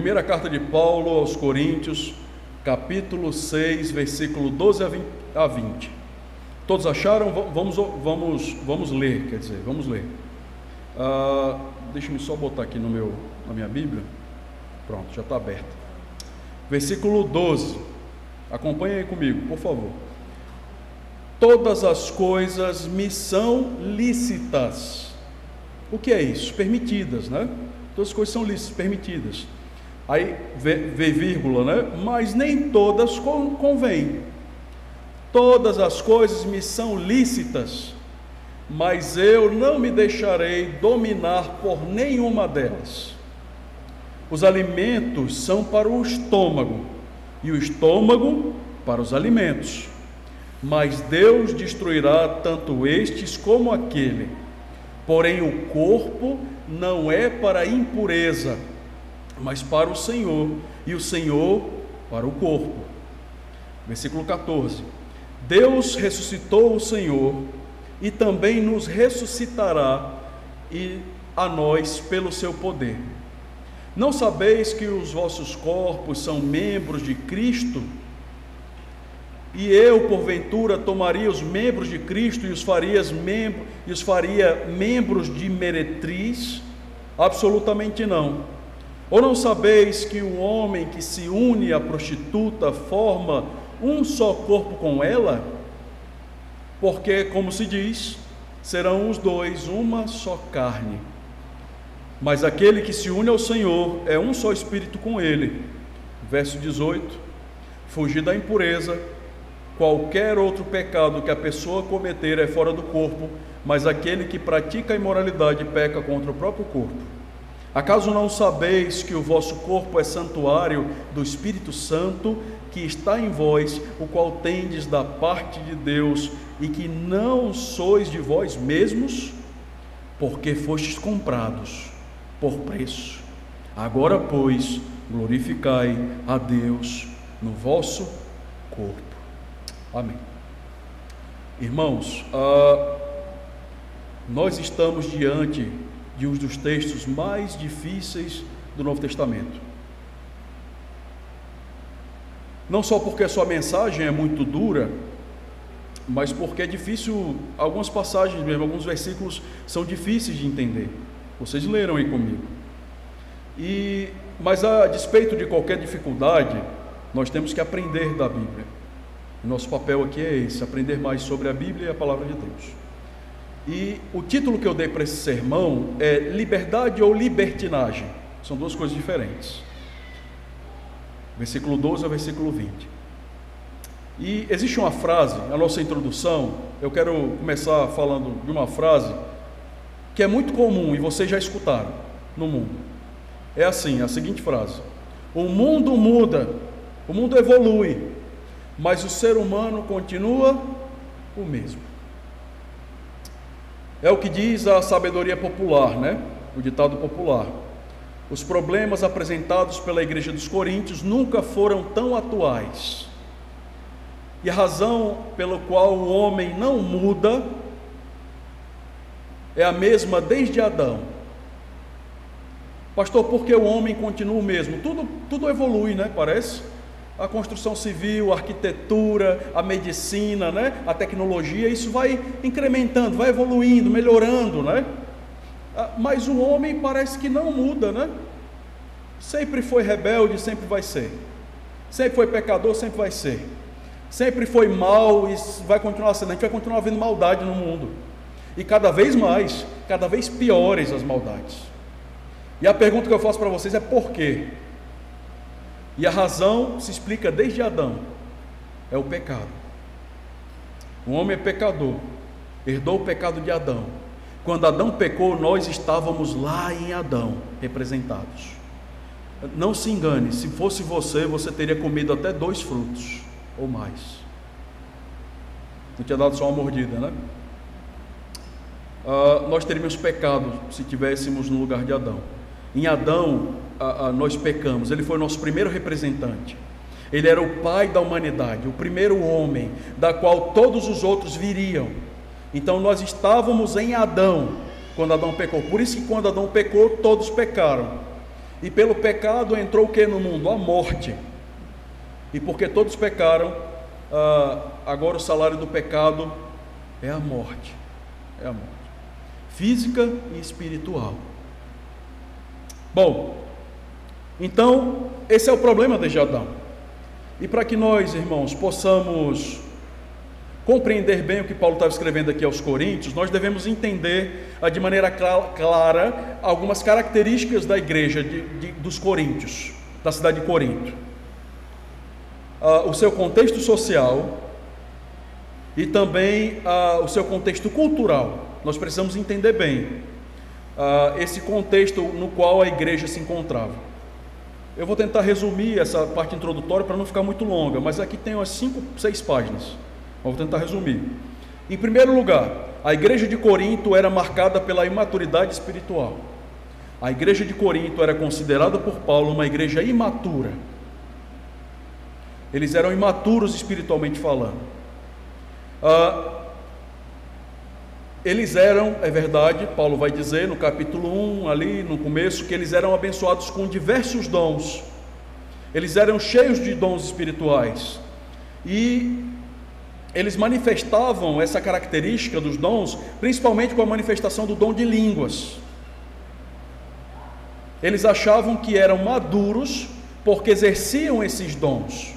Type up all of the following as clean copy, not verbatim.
Primeira carta de Paulo aos Coríntios, capítulo 6, versículo 12 a 20. Todos acharam? Vamos ler, vamos ler. Deixa-me só botar aqui na minha Bíblia. Pronto, já está aberto. Versículo 12. Acompanhe aí comigo, por favor. Todas as coisas me são lícitas. O que é isso? Permitidas, né? Todas as coisas são lícitas, permitidas. Aí, vírgula, né? Mas nem todas convêm. Todas as coisas me são lícitas, mas eu não me deixarei dominar por nenhuma delas. Os alimentos são para o estômago, e o estômago para os alimentos. Mas Deus destruirá tanto estes como aquele. Porém, o corpo não é para a impureza, mas para o Senhor, e o Senhor para o corpo. Versículo 14. Deus ressuscitou o Senhor e também nos ressuscitará e a nós pelo seu poder. Não sabeis que os vossos corpos são membros de Cristo? E eu, porventura, tomaria os membros de Cristo e os faria membros de meretriz? Absolutamente não. Ou não sabeis que o homem que se une à prostituta forma um só corpo com ela? Porque, como se diz, serão os dois uma só carne. Mas aquele que se une ao Senhor é um só espírito com ele. Verso 18. Fugir da impureza. Qualquer outro pecado que a pessoa cometer é fora do corpo, mas aquele que pratica a imoralidade peca contra o próprio corpo. Acaso não sabeis que o vosso corpo é santuário do Espírito Santo, que está em vós, o qual tendes da parte de Deus, e que não sois de vós mesmos, porque fostes comprados por preço? Agora, pois, glorificai a Deus no vosso corpo. Amém. Irmãos, nós estamos diante de um dos textos mais difíceis do Novo Testamento. Não só porque a sua mensagem é muito dura, mas porque é difícil, algumas passagens mesmo, alguns versículos são difíceis de entender. Vocês leram aí comigo. Mas a despeito de qualquer dificuldade, nós temos que aprender da Bíblia. O nosso papel aqui é esse, aprender mais sobre a Bíblia e a Palavra de Deus. E o título que eu dei para esse sermão é liberdade ou libertinagem. São duas coisas diferentes. Versículo 12 ao versículo 20. E existe uma frase, na nossa introdução, eu quero começar falando de uma frase que é muito comum e vocês já escutaram no mundo. É assim, a seguinte frase: o mundo muda, o mundo evolui, mas o ser humano continua o mesmo. É o que diz a sabedoria popular, né? O ditado popular. Os problemas apresentados pela igreja dos Coríntios nunca foram tão atuais. E a razão pela qual o homem não muda é a mesma desde Adão. Pastor, por que o homem continua o mesmo? Tudo evolui, né? Parece. A construção civil, a arquitetura, a medicina, né? A tecnologia, isso vai incrementando, vai evoluindo, melhorando, né? Mas o homem parece que não muda, né? Sempre foi rebelde, sempre vai ser. Sempre foi pecador, sempre vai ser. Sempre foi mal e vai continuar sendo. A gente vai continuar vendo maldade no mundo. E cada vez mais, cada vez piores as maldades. E a pergunta que eu faço para vocês é por quê? E a razão se explica desde Adão, é o pecado. O homem é pecador, herdou o pecado de Adão. Quando Adão pecou, nós estávamos lá em Adão, representados. Não se engane, se fosse você teria comido até 2 frutos, ou mais. Não tinha dado só uma mordida, né? Nós teríamos pecado se estivéssemos no lugar de Adão. Em Adão, nós pecamos. Ele foi o nosso primeiro representante. Ele era o pai da humanidade, o primeiro homem, da qual todos os outros viriam. Então nós estávamos em Adão, quando Adão pecou. Por isso que quando Adão pecou, todos pecaram. E pelo pecado entrou o que no mundo? A morte. E porque todos pecaram, agora o salário do pecado é a morte. É a morte. Física e espiritual. Bom, então, esse é o problema de Adão. E para que nós, irmãos, possamos compreender bem o que Paulo estava escrevendo aqui aos Coríntios, nós devemos entender de maneira clara algumas características da igreja dos Coríntios, da cidade de Corinto. O seu contexto social e também o seu contexto cultural. Nós precisamos entender bem esse contexto no qual a igreja se encontrava. Eu vou tentar resumir essa parte introdutória para não ficar muito longa, mas aqui tem umas 5, 6 páginas. Vou tentar resumir. Em primeiro lugar, a igreja de Corinto era marcada pela imaturidade espiritual. A igreja de Corinto era considerada por Paulo uma igreja imatura. Eles eram imaturos espiritualmente falando. Eles eram, é verdade, Paulo vai dizer no capítulo 1, ali no começo, que eles eram abençoados com diversos dons. Eles eram cheios de dons espirituais. E eles manifestavam essa característica dos dons, principalmente com a manifestação do dom de línguas. Eles achavam que eram maduros porque exerciam esses dons,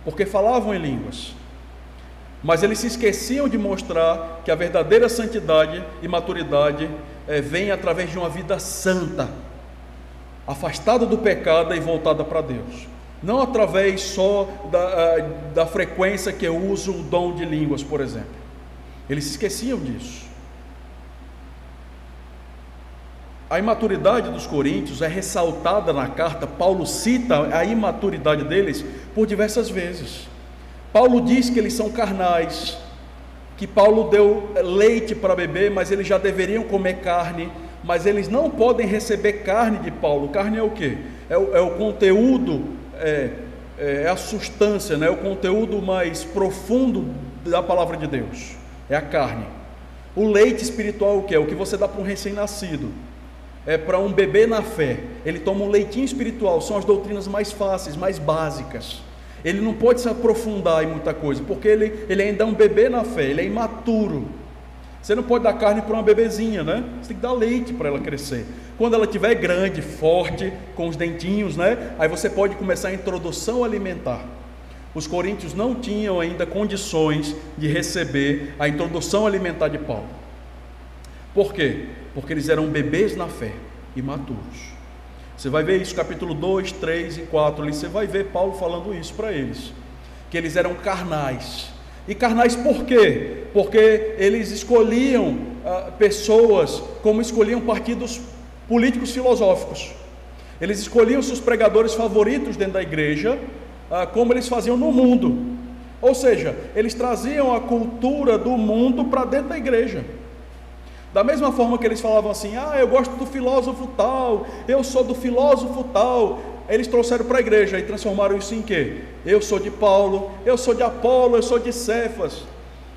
porque falavam em línguas. Mas eles se esqueciam de mostrar que a verdadeira santidade e maturidade vem através de uma vida santa, afastada do pecado e voltada para Deus. Não através só da frequência que eu uso o dom de línguas, por exemplo. Eles se esqueciam disso. A imaturidade dos coríntios é ressaltada na carta. Paulo cita a imaturidade deles por diversas vezes. Paulo diz que eles são carnais, que Paulo deu leite para beber, mas eles já deveriam comer carne, mas eles não podem receber carne de Paulo. Carne é o quê? É o conteúdo, é a substância, né? O conteúdo mais profundo da palavra de Deus, é a carne. O leite espiritual é o quê? É o que você dá para um recém-nascido, é para um bebê na fé. Ele toma um leitinho espiritual, são as doutrinas mais fáceis, mais básicas. Ele não pode se aprofundar em muita coisa, porque ele ainda é um bebê na fé, ele é imaturo. Você não pode dar carne para uma bebezinha, né? Você tem que dar leite para ela crescer. Quando ela estiver grande, forte, com os dentinhos, né? Aí você pode começar a introdução alimentar. Os coríntios não tinham ainda condições de receber a introdução alimentar de Paulo. Por quê? Porque eles eram bebês na fé, imaturos. Você vai ver isso, capítulo 2, 3 e 4, ali você vai ver Paulo falando isso para eles, que eles eram carnais. E carnais por quê? Porque eles escolhiam pessoas como escolhiam partidos políticos filosóficos. Eles escolhiam seus pregadores favoritos dentro da igreja, como eles faziam no mundo. Ou seja, eles traziam a cultura do mundo para dentro da igreja. Da mesma forma que eles falavam assim, eu gosto do filósofo tal, eu sou do filósofo tal, eles trouxeram para a igreja e transformaram isso em quê? Eu sou de Paulo, eu sou de Apolo, eu sou de Cefas.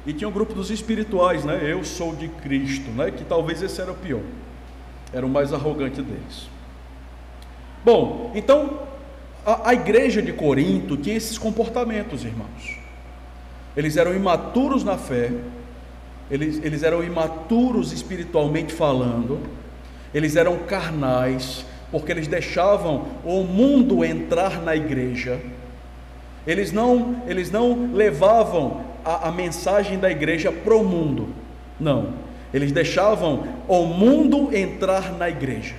E tinha um grupo dos espirituais, né? Eu sou de Cristo, né? Que talvez esse era o pior, era o mais arrogante deles. Bom, então a igreja de Corinto tinha esses comportamentos, irmãos. Eles eram imaturos na fé. Eles eram imaturos espiritualmente falando, eles eram carnais, porque eles deixavam o mundo entrar na igreja, eles não levavam a mensagem da igreja para o mundo, não, eles deixavam o mundo entrar na igreja.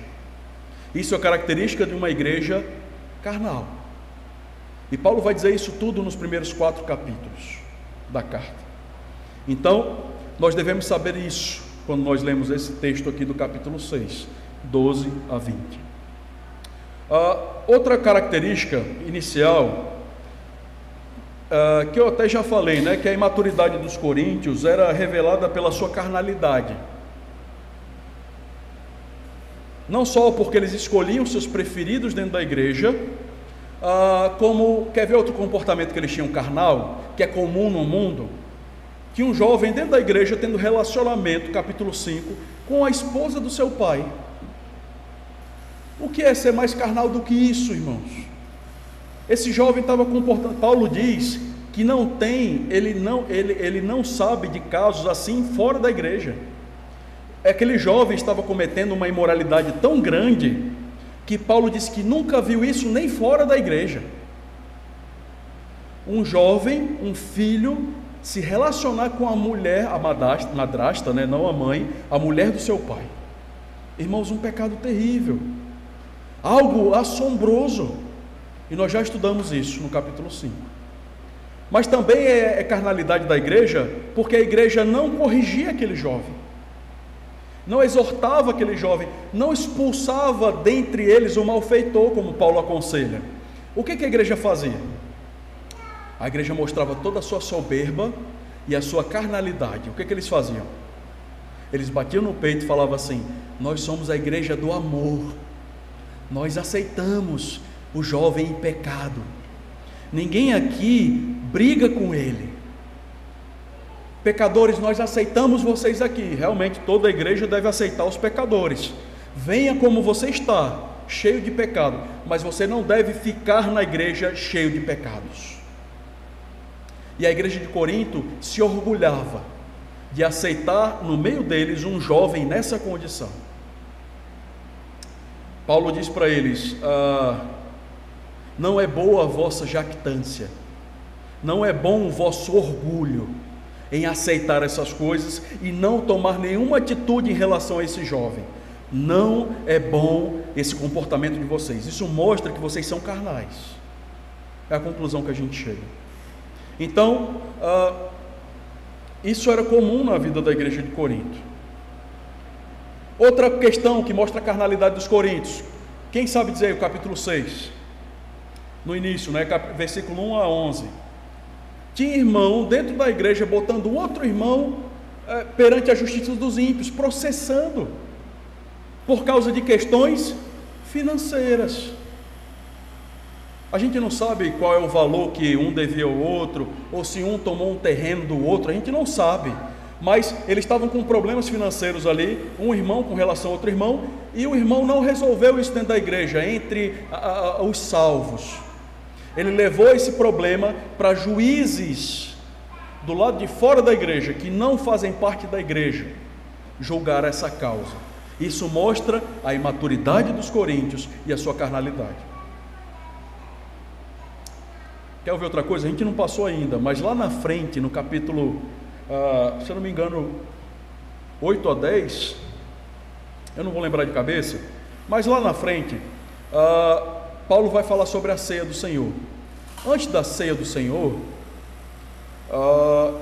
Isso é característica de uma igreja carnal, e Paulo vai dizer isso tudo nos primeiros 4 capítulos da carta. Então, nós devemos saber isso quando nós lemos esse texto aqui do capítulo 6, 12 a 20. Outra característica inicial, que eu até já falei, né, que a imaturidade dos coríntios era revelada pela sua carnalidade. Não só porque eles escolhiam seus preferidos dentro da igreja, como, quer ver outro comportamento que eles tinham carnal, que é comum no mundo? Que um jovem dentro da igreja tendo relacionamento, capítulo 5, com a esposa do seu pai. O que é ser mais carnal do que isso, irmãos? Esse jovem estava comportando, Paulo diz que não tem, ele não sabe de casos assim fora da igreja. Aquele jovem estava cometendo uma imoralidade tão grande, que Paulo diz que nunca viu isso nem fora da igreja. Um jovem, um filho, se relacionar com a mulher, a madrasta, né, não a mãe, a mulher do seu pai. Irmãos, um pecado terrível, algo assombroso, e nós já estudamos isso no capítulo 5. Mas também é carnalidade da igreja, porque a igreja não corrigia aquele jovem, não exortava aquele jovem, não expulsava dentre eles o malfeitor, como Paulo aconselha. O que a igreja fazia? A igreja mostrava toda a sua soberba e a sua carnalidade. O que eles faziam? Eles batiam no peito e falavam assim: nós somos a igreja do amor, nós aceitamos o jovem em pecado, ninguém aqui briga com ele, pecadores, nós aceitamos vocês aqui. Realmente toda a igreja deve aceitar os pecadores, venha como você está, cheio de pecado, mas você não deve ficar na igreja cheio de pecados. E a igreja de Corinto se orgulhava de aceitar no meio deles um jovem nessa condição. Paulo diz para eles: não é boa a vossa jactância, não é bom o vosso orgulho em aceitar essas coisas e não tomar nenhuma atitude em relação a esse jovem. Não é bom esse comportamento de vocês, isso mostra que vocês são carnais. É a conclusão que a gente chega. Então, isso era comum na vida da igreja de Corinto. Outra questão que mostra a carnalidade dos coríntios, quem sabe dizer o capítulo 6, no início, né, versículo 1 a 11, tinha irmão dentro da igreja botando outro irmão perante a justiça dos ímpios, processando, por causa de questões financeiras. A gente não sabe qual é o valor que um devia ao outro, ou se um tomou um terreno do outro, a gente não sabe, mas eles estavam com problemas financeiros ali, um irmão com relação a outro irmão, e o irmão não resolveu isso dentro da igreja, entre os salvos. Ele levou esse problema para juízes do lado de fora da igreja, que não fazem parte da igreja, julgar essa causa. Isso mostra a imaturidade dos coríntios e a sua carnalidade. Quer ouvir outra coisa? A gente não passou ainda, mas lá na frente, no capítulo, se eu não me engano, 8 a 10, eu não vou lembrar de cabeça, mas lá na frente, Paulo vai falar sobre a ceia do Senhor. Antes da ceia do Senhor,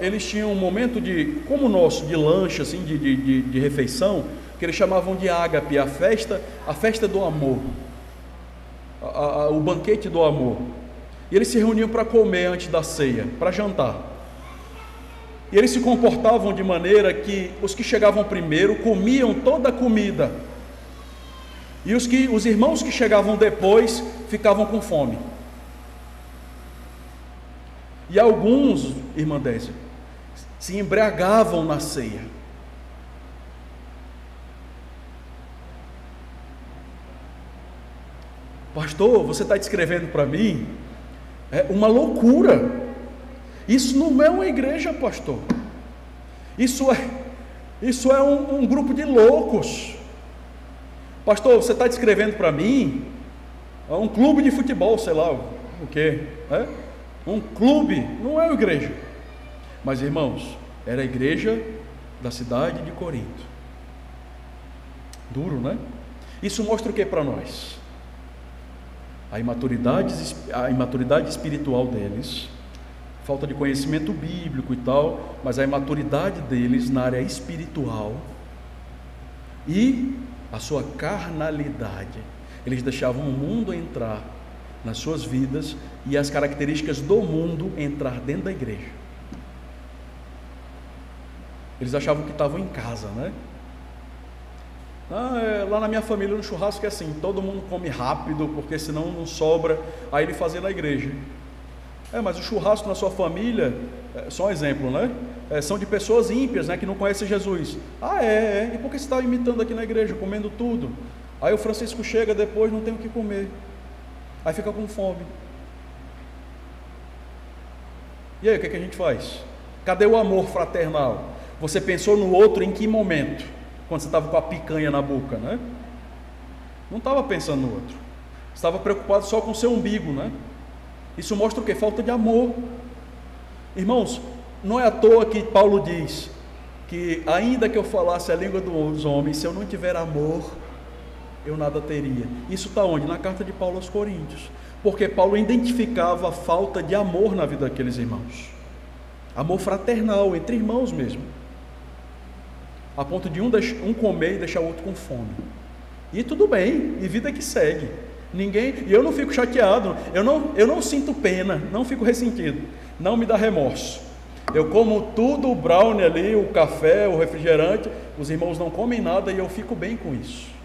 eles tinham um momento de, como o nosso, de lanche, assim, de refeição, que eles chamavam de ágape, a festa do amor, o banquete do amor. E eles se reuniam para comer antes da ceia, para jantar. E eles se comportavam de maneira que os que chegavam primeiro comiam toda a comida, e os irmãos que chegavam depois ficavam com fome. E alguns, irmã Désia, se embriagavam na ceia. Pastor, você está descrevendo para mim? É uma loucura. Isso não é uma igreja, pastor. Isso é um grupo de loucos. Pastor, você está descrevendo para mim um clube de futebol, sei lá o que, um clube, não é uma igreja. Mas, irmãos, era a igreja da cidade de Corinto. Duro, né? Isso mostra o que para nós? A imaturidade espiritual deles, falta de conhecimento bíblico e tal, mas a imaturidade deles na área espiritual e a sua carnalidade. Eles deixavam o mundo entrar nas suas vidas e as características do mundo entrar dentro da igreja. Eles achavam que estavam em casa, né? Lá na minha família no churrasco é assim, todo mundo come rápido, porque senão não sobra. Aí ele fazia na igreja. Mas o churrasco na sua família, só um exemplo, né? São de pessoas ímpias, né? Que não conhecem Jesus. E por que você está imitando aqui na igreja, comendo tudo? Aí o Francisco chega depois, não tem o que comer, aí fica com fome. E aí, o que a gente faz? Cadê o amor fraternal? Você pensou no outro em que momento? Quando você estava com a picanha na boca, né? Não estava pensando no outro. Estava preocupado só com o seu umbigo, né? Isso mostra o quê? Falta de amor. Irmãos, não é à toa que Paulo diz que ainda que eu falasse a língua dos homens, se eu não tiver amor, eu nada teria. Isso está onde? Na carta de Paulo aos Coríntios. Porque Paulo identificava a falta de amor na vida daqueles irmãos. Amor fraternal, entre irmãos mesmo. A ponto de um comer e deixar o outro com fome. E tudo bem, e vida que segue. E eu não fico chateado, eu não sinto pena, não fico ressentido, não me dá remorso. Eu como tudo, o brownie ali, o café, o refrigerante, os irmãos não comem nada e eu fico bem com isso.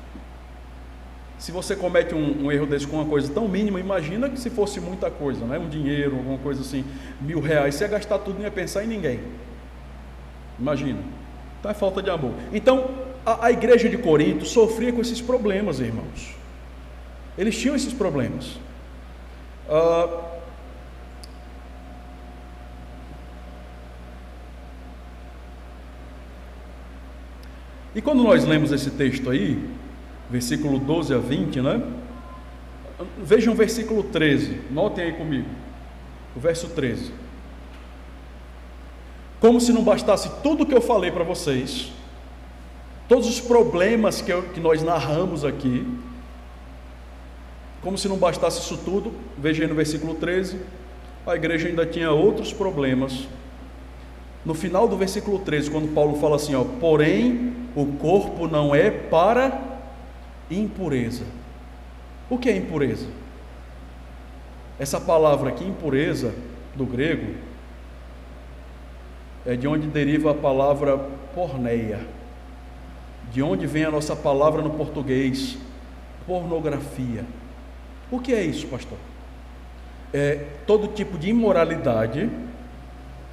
Se você comete um erro desse com uma coisa tão mínima, imagina que se fosse muita coisa, né? Um dinheiro, alguma coisa assim, R$1.000, você ia gastar tudo e não ia pensar em ninguém. Imagina. Então é falta de amor. Então, a igreja de Corinto sofria com esses problemas, irmãos. Eles tinham esses problemas. E quando nós lemos esse texto aí, versículo 12 a 20, né? Vejam o versículo 13, notem aí comigo, o verso 13. Como se não bastasse tudo que eu falei para vocês, todos os problemas que nós narramos aqui, como se não bastasse isso tudo, veja aí no versículo 13, a igreja ainda tinha outros problemas. No final do versículo 13, quando Paulo fala assim, ó, porém o corpo não é para impureza. O que é impureza? Essa palavra aqui, impureza, do grego, é de onde deriva a palavra porneia, de onde vem a nossa palavra no português, pornografia. O que é isso, pastor? É todo tipo de imoralidade,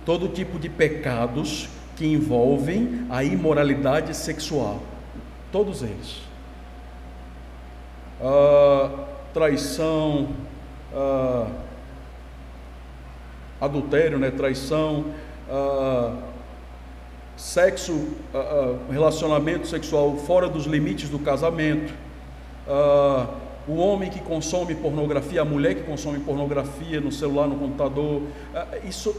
todo tipo de pecados que envolvem a imoralidade sexual, todos eles. Traição, adultério, né? Traição, sexo, relacionamento sexual fora dos limites do casamento, o homem que consome pornografia, a mulher que consome pornografia no celular, no computador, isso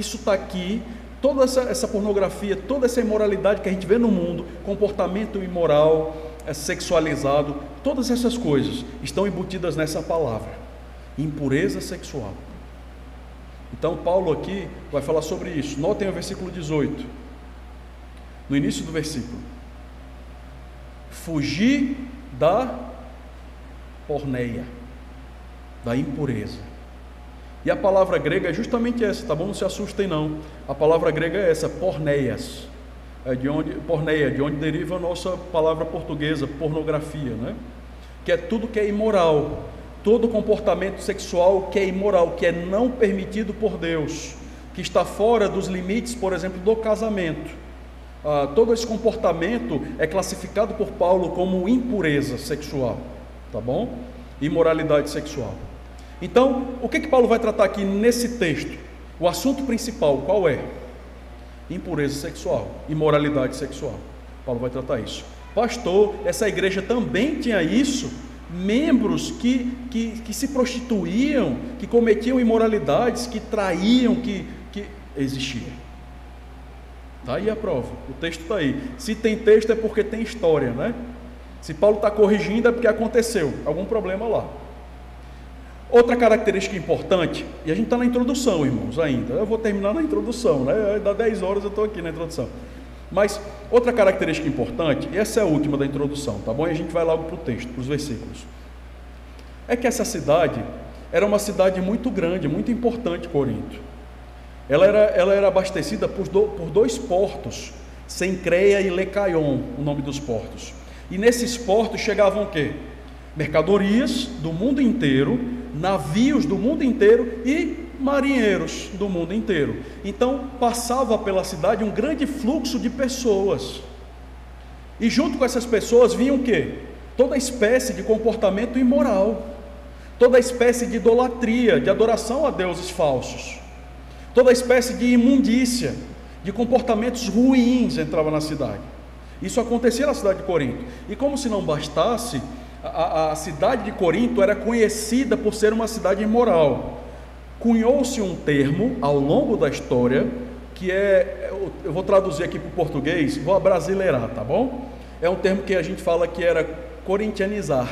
está aqui. Toda essa pornografia, toda essa imoralidade que a gente vê no mundo, comportamento imoral, sexualizado, todas essas coisas estão embutidas nessa palavra, impureza sexual. Então Paulo aqui vai falar sobre isso. Notem o versículo 18, no início do versículo: fugir da porneia, da impureza. E a palavra grega é justamente essa, tá bom? Não se assustem não. A palavra grega é essa, porneias. Porneia, de onde deriva a nossa palavra portuguesa, pornografia, né? Que é tudo que é imoral, todo comportamento sexual que é imoral, que é não permitido por Deus, que está fora dos limites, por exemplo, do casamento. Todo esse comportamento é classificado por Paulo como impureza sexual, tá bom? Imoralidade sexual. Então, o que Paulo vai tratar aqui nesse texto? O assunto principal, qual é? Impureza sexual, imoralidade sexual. Paulo vai tratar isso. Pastor, essa igreja também tinha isso? Membros que se prostituíam, que cometiam imoralidades, que traíam, que existia. Está aí a prova, o texto está aí. Se tem texto é porque tem história, né? Se Paulo está corrigindo é porque aconteceu algum problema lá. Outra característica importante, e a gente está na introdução, irmãos, ainda. Eu vou terminar na introdução, né? Dá 10 horas eu estou aqui na introdução. Mas outra característica importante, e essa é a última da introdução, tá bom? E a gente vai logo para o texto, para os versículos. É que essa cidade era uma cidade muito grande, muito importante, Corinto. Ela era abastecida por dois portos, Sencreia e Lecaion, o nome dos portos. E nesses portos chegavam o quê? Mercadorias do mundo inteiro, navios do mundo inteiro e marinheiros do mundo inteiro. Então passava pela cidade um grande fluxo de pessoas. E junto com essas pessoas vinham o quê? toda espécie de comportamento imoral, toda espécie de idolatria, de adoração a deuses falsos, toda espécie de imundícia, de comportamentos ruins entrava na cidade. Isso acontecia na cidade de Corinto. E como se não bastasse, a cidade de Corinto era conhecida por ser uma cidade imoral. Cunhou-se um termo ao longo da história, que eu vou traduzir aqui para o português, vou abrasileirar, tá bom? É um termo que a gente fala que era corintianizar.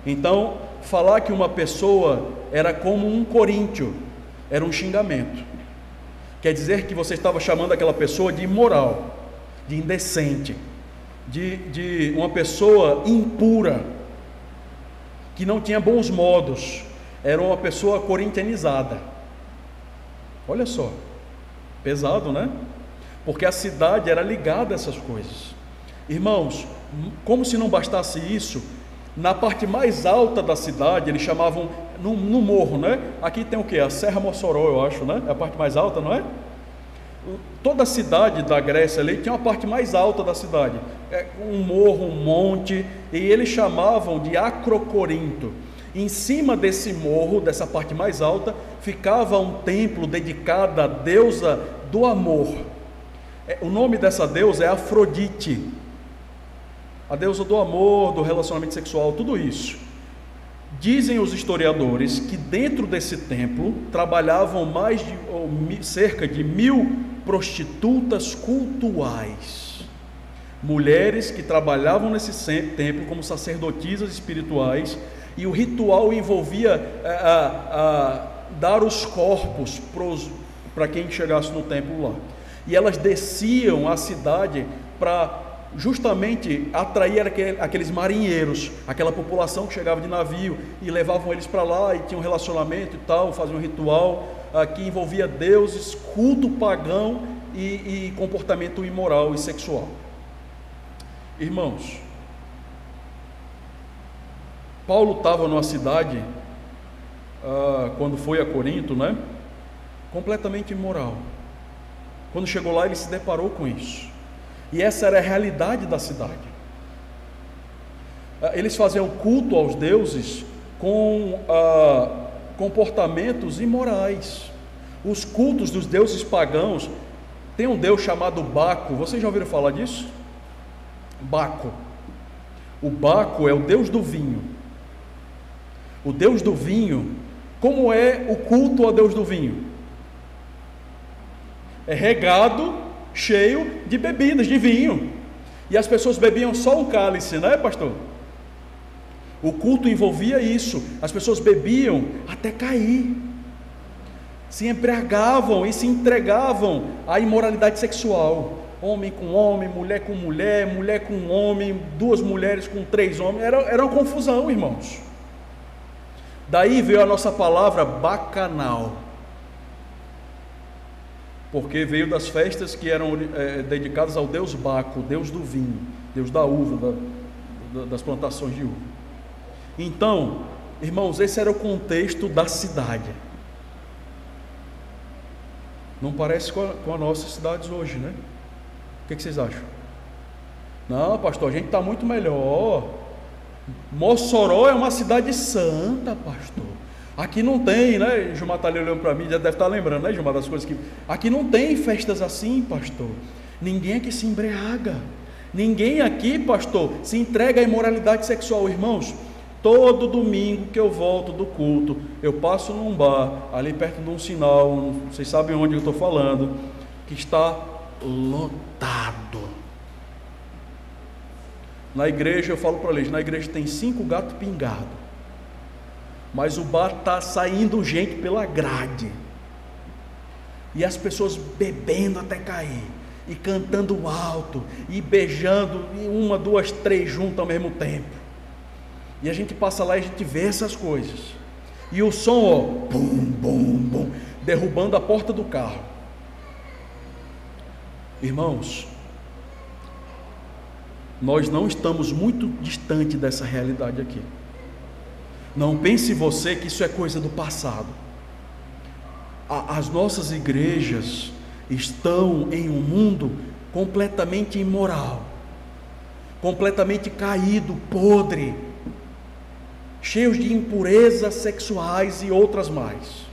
Então, falar que uma pessoa era como um coríntio, era um xingamento. Quer dizer que você estava chamando aquela pessoa de imoral, de indecente, de uma pessoa impura, que não tinha bons modos, era uma pessoa corintianizada. Olha só, pesado, né? Porque a cidade era ligada a essas coisas. Irmãos, como se não bastasse isso, na parte mais alta da cidade, eles chamavam, no morro, né? Aqui tem o que? A Serra Mossoró, eu acho, né? É a parte mais alta, não é? Toda a cidade da Grécia ali tinha uma parte mais alta da cidade, um morro, um monte, e eles chamavam de Acrocorinto. Em cima desse morro, dessa parte mais alta, ficava um templo dedicado à deusa do amor. O nome dessa deusa é Afrodite, a deusa do amor, do relacionamento sexual, tudo isso. Dizem os historiadores que dentro desse templo trabalhavam cerca de 1000 prostitutas cultuais, mulheres que trabalhavam nesse templo como sacerdotisas espirituais, e o ritual envolvia dar os corpos para quem chegasse no templo lá, e elas desciam à cidade para justamente atrair aqueles marinheiros, aquela população que chegava de navio, e levavam eles para lá, e tinha um relacionamento e tal, faziam um ritual que envolvia deuses, culto pagão e comportamento imoral e sexual. Irmãos, Paulo estava numa cidade, quando foi a Corinto, né, completamente imoral. Quando chegou lá, ele se deparou com isso. E essa era a realidade da cidade. Eles faziam culto aos deuses com comportamentos imorais. Os cultos dos deuses pagãos, tem um deus chamado Baco. Vocês já ouviram falar disso? Baco. O Baco é o deus do vinho. O deus do vinho, como é o culto ao deus do vinho? É regado, cheio de bebidas, de vinho, e as pessoas bebiam só um cálice, né, pastor? O culto envolvia isso, as pessoas bebiam até cair, se embriagavam e se entregavam à imoralidade sexual, homem com homem, mulher com mulher, mulher com homem, 2 mulheres com 3 homens, era uma confusão, irmãos. Daí veio a nossa palavra bacanal, porque veio das festas que eram dedicadas ao deus Baco, deus do vinho, deus da uva, das plantações de uva. Então, irmãos, esse era o contexto da cidade. Não parece com as nossas cidades hoje, né? O que vocês acham? Não, pastor, a gente está muito melhor. Mossoró é uma cidade santa, pastor. Aqui não tem, né? Gilmar está ali olhando para mim, já deve estar lembrando, né, Gilmar, das coisas que... Aqui não tem festas assim, pastor. Ninguém aqui se embriaga. Ninguém aqui, pastor, se entrega à imoralidade sexual. Irmãos, todo domingo que eu volto do culto, eu passo num bar, ali perto de um sinal, vocês sabem onde eu estou falando, que está lotado. Na igreja, eu falo para eles, na igreja tem 5 gatos pingados, mas o bar está saindo gente pela grade, e as pessoas bebendo até cair, e cantando alto, e beijando, e 1, 2, 3 juntos ao mesmo tempo, e a gente passa lá e a gente vê essas coisas, e o som, ó, bum, bum, bum, derrubando a porta do carro. Irmãos, nós não estamos muito distante dessa realidade aqui. Não pense você que isso é coisa do passado. As nossas igrejas estão em um mundo completamente imoral. completamente caído, podre, cheios de impurezas sexuais e outras mais.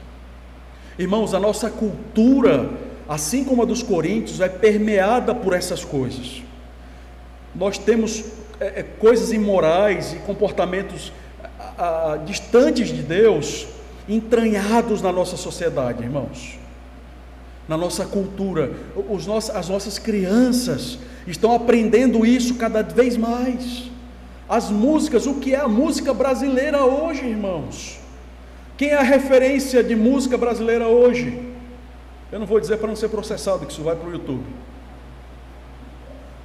Irmãos, a nossa cultura, assim como a dos coríntios, é permeada por essas coisas. Nós temos coisas imorais e comportamentos distantes de Deus, entranhados na nossa sociedade, irmãos, na nossa cultura. As nossas crianças estão aprendendo isso cada vez mais. As músicas, o que é a música brasileira hoje, irmãos? Quem é a referência de música brasileira hoje? Eu não vou dizer para não ser processado, que isso vai para o YouTube.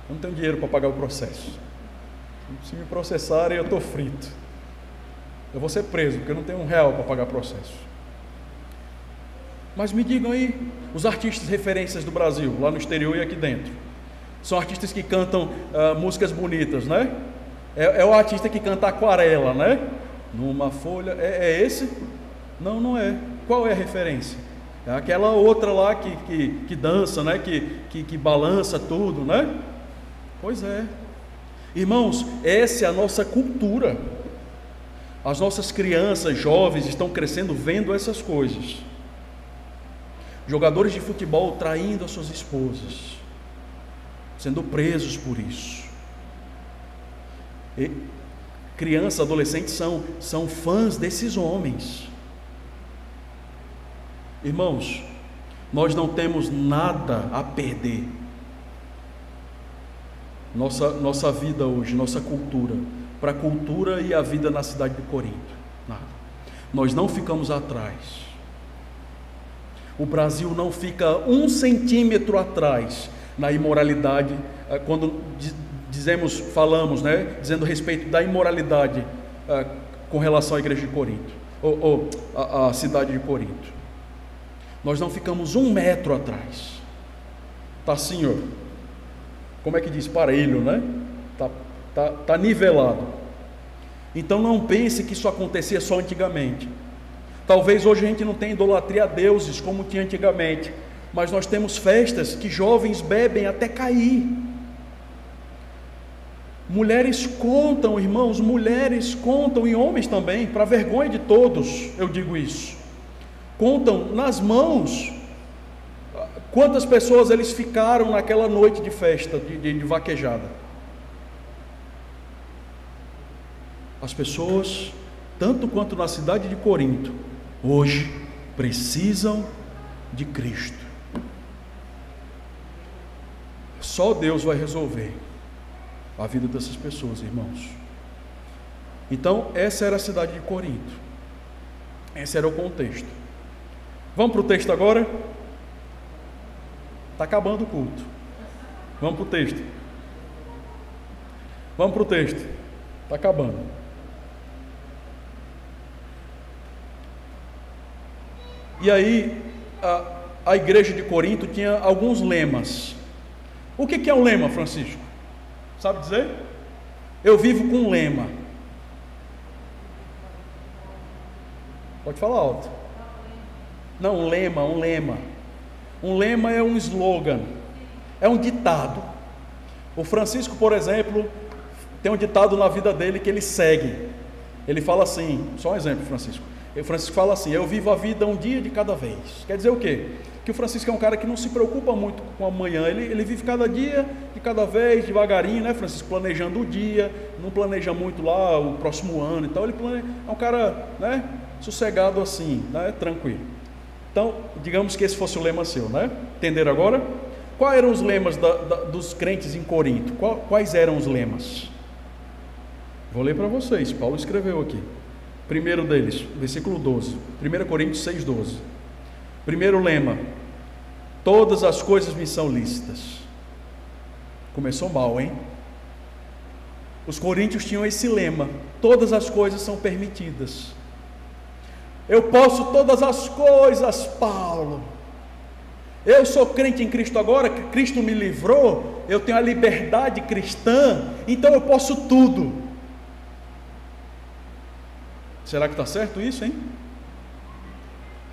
Eu não tenho dinheiro para pagar o processo. Se me processarem, eu estou frito. Eu vou ser preso, porque eu não tenho R$1 para pagar processo. Mas me digam aí, os artistas referências do Brasil, lá no exterior e aqui dentro, são artistas que cantam músicas bonitas, né? É o artista que canta Aquarela, né? Numa folha, é esse? Não, não é. Qual é a referência? É aquela outra lá que dança, né? Que balança tudo, né? Pois é. Irmãos, essa é a nossa cultura. As nossas crianças, jovens, estão crescendo vendo essas coisas. Jogadores de futebol traindo as suas esposas, sendo presos por isso. E crianças, adolescentes são fãs desses homens. Irmãos, nós não temos nada a perder. Nossa vida hoje, nossa cultura, para a cultura e a vida na cidade de Corinto, nada. Nós não ficamos atrás. O Brasil não fica 1 centímetro atrás na imoralidade, quando falamos, né, dizendo a respeito da imoralidade com relação à igreja de Corinto, ou a cidade de Corinto. Nós não ficamos 1 metro atrás. Está assim, ó, como é que diz? Parelho, né? Tá nivelado. Então não pense que isso acontecia só antigamente. Talvez hoje a gente não tenha idolatria a deuses como tinha antigamente, mas nós temos festas que jovens bebem até cair. Mulheres contam, irmãos, mulheres contam, e homens também, para vergonha de todos, eu digo isso. Contam nas mãos quantas pessoas eles ficaram naquela noite de festa, de vaquejada. As pessoas, tanto quanto na cidade de Corinto, hoje precisam de Cristo. Só Deus vai resolver a vida dessas pessoas, irmãos. Então, essa era a cidade de Corinto. Esse era o contexto. Vamos para o texto agora? Está acabando o culto. Vamos para o texto. Vamos para o texto. Está acabando. E aí, a igreja de Corinto tinha alguns lemas. O que é um lema, Francisco? Sabe dizer? Eu vivo com um lema. Pode falar alto. Não, um lema. Um lema é um slogan, é um ditado. O Francisco, por exemplo, tem um ditado na vida dele que ele segue. Ele fala assim, só um exemplo, Francisco. O Francisco fala assim: eu vivo a vida um dia de cada vez. Quer dizer o quê? Que o Francisco é um cara que não se preocupa muito com amanhã. Ele vive cada dia de cada vez, devagarinho, né, Francisco? Planejando o dia, não planeja muito lá o próximo ano e tal. É um cara, né, sossegado assim, né, tranquilo. Então, digamos que esse fosse o lema seu, né? Entenderam agora? Quais eram os lemas dos crentes em Corinto? Quais eram os lemas? Vou ler para vocês, Paulo escreveu aqui. Primeiro deles, versículo 12, 1 Coríntios 6,12. Primeiro lema: todas as coisas me são lícitas. Começou mal, hein? Os coríntios tinham esse lema: todas as coisas são permitidas. Eu posso todas as coisas, Paulo. Eu sou crente em Cristo agora, que Cristo me livrou, eu tenho a liberdade cristã, então eu posso tudo. Será que está certo isso, hein?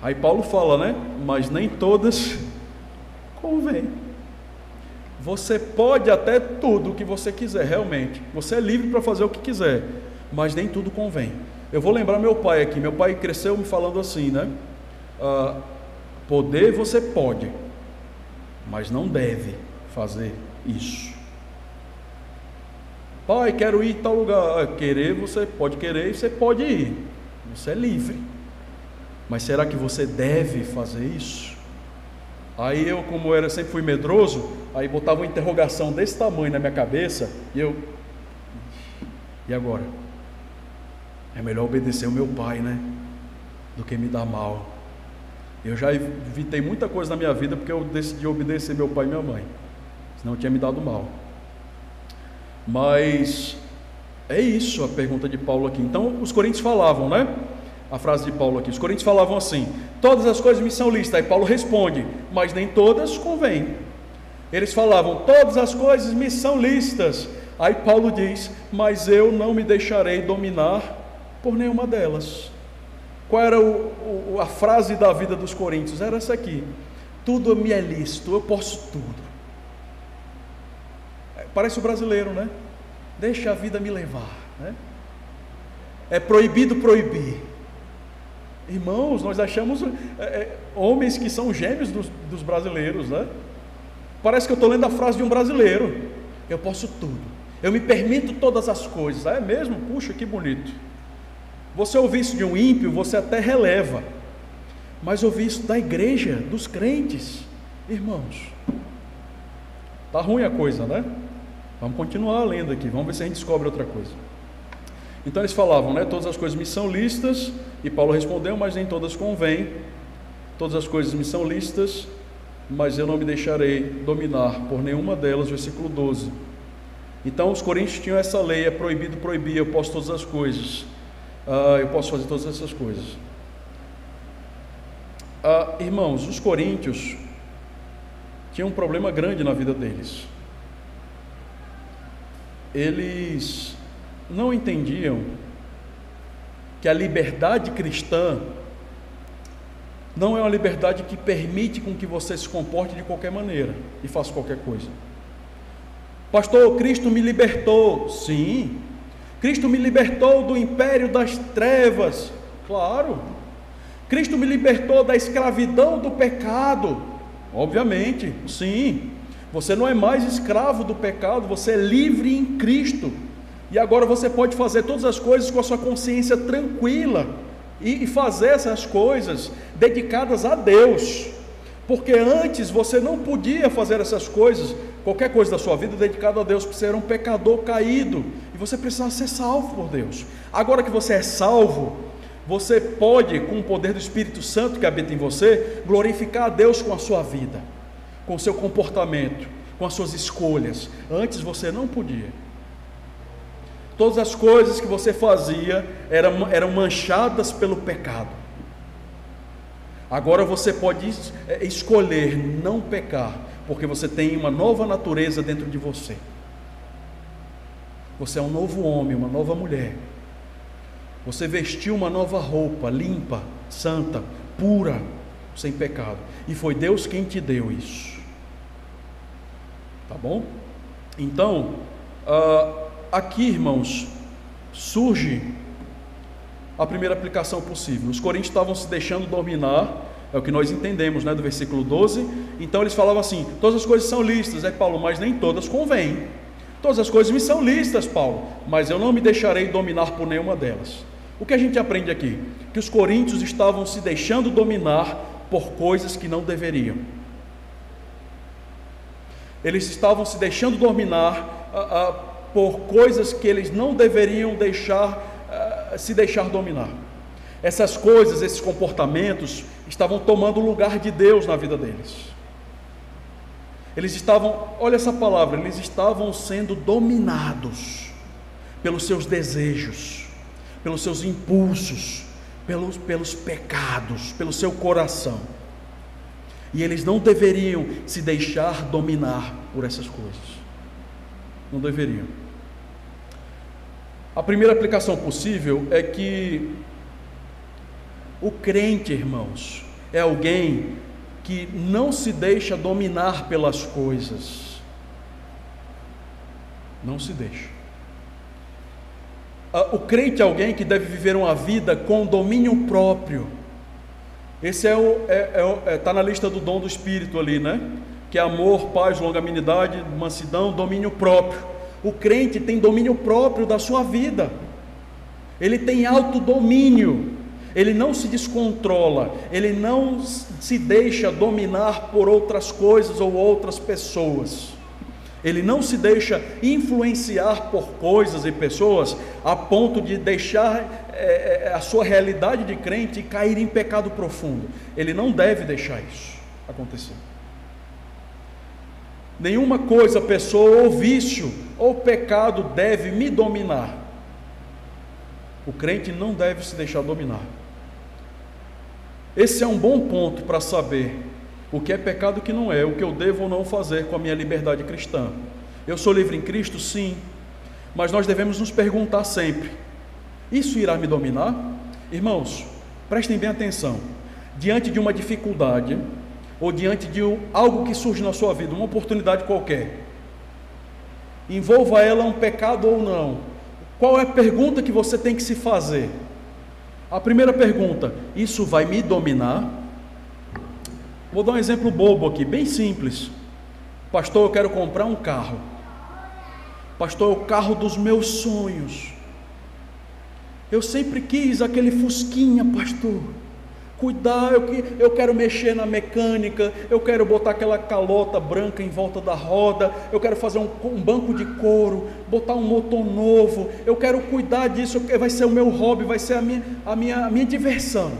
Aí Paulo fala, né? Mas nem todas convém. você pode até tudo o que você quiser, realmente. Você é livre para fazer o que quiser, mas nem tudo convém. Eu vou lembrar meu pai aqui. Meu pai cresceu me falando assim, né? Poder você pode, mas não deve fazer isso. Pai, quero ir em tal lugar. Querer, você pode querer e você pode ir. Você é livre. Mas será que você deve fazer isso? Aí eu, como sempre fui medroso, aí botava uma interrogação desse tamanho na minha cabeça, e agora? É melhor obedecer o meu pai, né? Do que me dar mal. Eu já evitei muita coisa na minha vida porque eu decidi obedecer meu pai e minha mãe, senão eu tinha me dado mal. Mas é isso a pergunta de Paulo aqui. Então os coríntios falavam, né? A frase de Paulo aqui, os coríntios falavam assim: todas as coisas me são lícitas. Aí Paulo responde: mas nem todas convêm. Eles falavam: todas as coisas me são lícitas. Aí Paulo diz: mas eu não me deixarei dominar por nenhuma delas. Qual era a frase da vida dos coríntios? Era essa aqui: tudo me é lícito, eu posso tudo. Parece o brasileiro, né? Deixa a vida me levar, né? É proibido proibir. Irmãos, nós achamos homens que são gêmeos dos brasileiros, né? Parece que eu estou lendo a frase de um brasileiro: eu posso tudo, eu me permito todas as coisas. É mesmo? Puxa, que bonito. Você ouvir isso de um ímpio, você até releva, mas ouvir isso da igreja, dos crentes, irmãos, está ruim a coisa, né? Vamos continuar lendo aqui, vamos ver se a gente descobre outra coisa. Então eles falavam, né? Todas as coisas me são lícitas, e Paulo respondeu: mas nem todas convêm. Todas as coisas me são lícitas, mas eu não me deixarei dominar por nenhuma delas. Versículo 12. Então os coríntios tinham essa lei: é proibido proibir, eu posso todas as coisas, eu posso fazer todas essas coisas. Irmãos, os coríntios tinham um problema grande na vida deles. Eles não entendiam que a liberdade cristã não é uma liberdade que permite com que você se comporte de qualquer maneira e faça qualquer coisa. Pastor, Cristo me libertou. Sim, Cristo me libertou do império das trevas. Claro. Cristo me libertou da escravidão do pecado. Obviamente, sim. Você não é mais escravo do pecado, você é livre em Cristo. E agora você pode fazer todas as coisas com a sua consciência tranquila e fazer essas coisas dedicadas a Deus. Porque antes você não podia fazer essas coisas, qualquer coisa da sua vida dedicada a Deus, porque você era um pecador caído e você precisava ser salvo por Deus. Agora que você é salvo, você pode, com o poder do Espírito Santo que habita em você, glorificar a Deus com a sua vida, com o seu comportamento, com as suas escolhas. Antes você não podia. Todas as coisas que você fazia eram manchadas pelo pecado. Agora você pode escolher não pecar, porque você tem uma nova natureza dentro de você. Você é um novo homem, uma nova mulher. Você vestiu uma nova roupa, limpa, santa, pura, sem pecado. E foi Deus quem te deu isso. Tá bom? Então, aqui, irmãos, surge a primeira aplicação possível. Os coríntios estavam se deixando dominar, é o que nós entendemos, né, do versículo 12. Então eles falavam assim: todas as coisas são lícitas, Paulo, mas nem todas convêm. Todas as coisas me são lícitas, Paulo, mas eu não me deixarei dominar por nenhuma delas. O que a gente aprende aqui? Que os coríntios estavam se deixando dominar por coisas que não deveriam. Eles estavam se deixando dominar por coisas que eles não deveriam se deixar dominar. Essas coisas, esses comportamentos estavam tomando o lugar de Deus na vida deles. Eles estavam, olha essa palavra, eles estavam sendo dominados pelos seus desejos, pelos seus impulsos, pelos pecados, pelo seu coração. E eles não deveriam se deixar dominar por essas coisas. Não deveriam. A primeira aplicação possível é que o crente, irmãos, é alguém que não se deixa dominar pelas coisas. Não se deixa. O crente é alguém que deve viver uma vida com domínio próprio. Esse está na lista do dom do Espírito ali, né? Que é amor, paz, longanimidade, mansidão, domínio próprio. O crente tem domínio próprio da sua vida. Ele tem autodomínio. Ele não se descontrola. Ele não se deixa dominar por outras coisas ou outras pessoas. Ele não se deixa influenciar por coisas e pessoas a ponto de deixar a sua realidade de crente cair em pecado profundo. Ele não deve deixar isso acontecer. Nenhuma coisa, pessoa ou vício ou pecado deve me dominar. O crente não deve se deixar dominar. Esse é um bom ponto para saber o que é pecado e o que não é, o que eu devo ou não fazer com a minha liberdade cristã. Eu sou livre em Cristo? Sim, mas nós devemos nos perguntar sempre: isso irá me dominar? Irmãos, prestem bem atenção. Diante de uma dificuldade, ou diante de algo que surge na sua vida, uma oportunidade qualquer, envolva ela um pecado ou não, qual é a pergunta que você tem que se fazer? A primeira pergunta: isso vai me dominar? Vou dar um exemplo bobo aqui, bem simples. Pastor, eu quero comprar um carro. Pastor, é o carro dos meus sonhos. Eu sempre quis aquele Fusquinha, pastor. Cuidar, eu quero mexer na mecânica, eu quero botar aquela calota branca em volta da roda, eu quero fazer um banco de couro, botar um motor novo, eu quero cuidar disso, vai ser o meu hobby, vai ser a minha diversão.